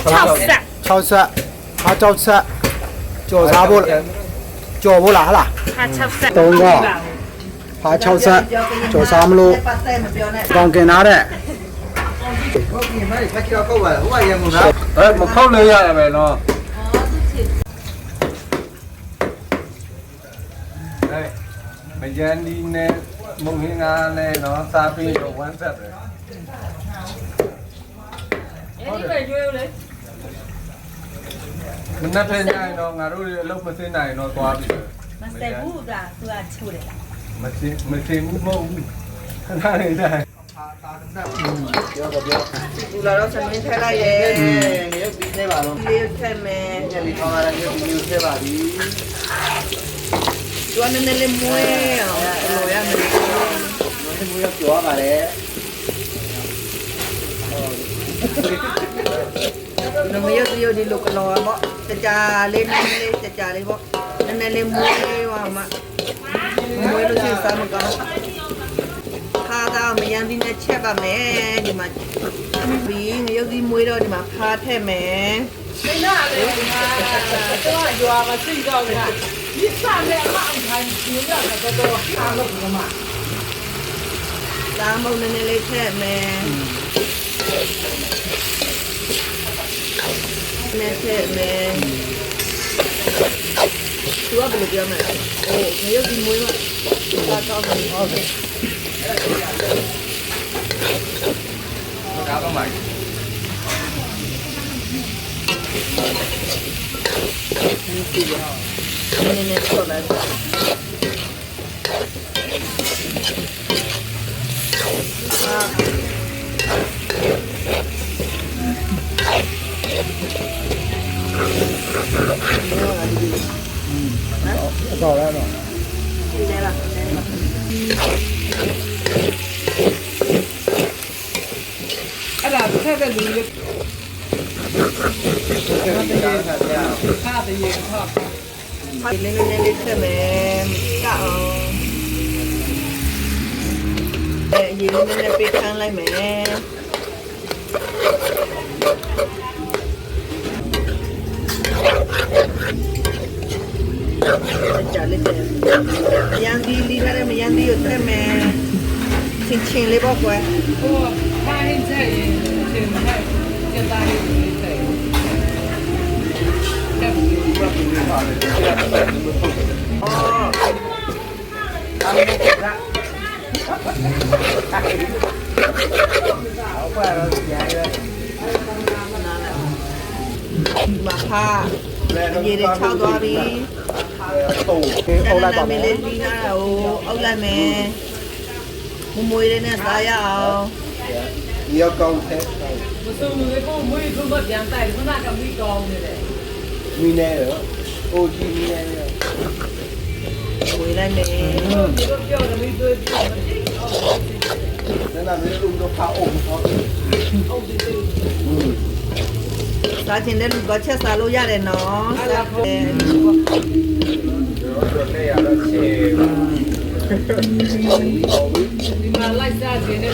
超色，他招色，叫啥不了？叫不来了，懂个？他超色，叫啥么路？刚给拿的。哎，没考虑下来没咯？哎，没见你呢，梦见俺呢，喏，啥病都完事了。မနေ့ပြန်ကြရင်တော့ငါတို့အလုပ်မသိနိုင်တော့သွားပြီမသိဘူးကသူကချိုးတယ်မသိဘူးမဟုတ်ဘူးခဏနေတိုင်းပြောတော့ပြောသူလာတော့စမင်းထဲလိုက်ရဲ့ငရုတ်ပြီးသေးပါတော့လေးထက်မယ်ညနေခေါင်းလာတဲ့ငရုတ်ပြီးသေးပါပြီသူကနည်းနည်းလေးမွေးအောင်လို့ရမယ်မွေးရပြောပါလေနမယတယဒီလိုကလောမတကြလေးနည်းလေးတကြလေးပေါ့နည်းနည်းလေးမွေးပါမမွေးလို့ချင်းစားမကောင်းခါတော့မယန်းဒီနဲ့ချက်ပါမယ်ဒီမှာပြီးငရုတ်ဒီမွေးတော့ဒီမှာဖားထည့်မယ်စိတ်နာလေတော့ရွာမှာစိတ်တော့လေဒီစားနဲ့အမအထိုင်ရှင်ရတော့အားလို့ဒီမှာလာမုံနည်းနည်းလေးထည့်မယ်နဲ့ထည့်မယ်သူကဘယ်လိုပြောမလဲโอ้ငရုတ်ဒီမွေးမှာစားတော့မယ်ဟုတ်ကဲ့ဒါတော့မိုက်နည်းနည်းဆော့လိုက်တော့လည်းတော့ဒီလေလားအဲ့ဒါဖက်တဲ့လူလေးခါတည်းရခါဒီလေးလေးထည့်မယ်ကအောင်ရေလေးလေးပေးခန်းလိုက်မယ်ကြလေးတယ်ရန်ဒီလီထားတယ်မရန်ဒီကိုထည့်မယ်ချင်းလေးပေါ့ကွယ်ဟိုခိုင်းတဲ့ချင်းနဲ့ကျန်တာလေးတွေထည့်มาผ้าရေတွေချောက်သွားပြီတုံးအုပ်လိုက်ပါမယ်လေးပြီးသားကိုအုပ်လိုက်မယ်မွေးလေးနဲ့စားရအောင်ဒီရောက်ကောင်းတဲ့မစုံလေးကိုမွေးဆုံးတော့ပြန်တိုက်ခဏကမိကောင်းနေတယ်မိနေရောအိုကြီးမိနေရောမွေးလိုက်မယ်ဒီလိုပြောတယ်မိတွေ့ပြီนั่นน่ะไม่รู้တော့ဖာအုပ်တော့အုပ်ဒီစားချင်တဲ့လူကချက်စားလို့ရတယ်နော်စားတယ်တော့နေရတော့ချေဒီမှာလိုက်စားခြင်းနဲ့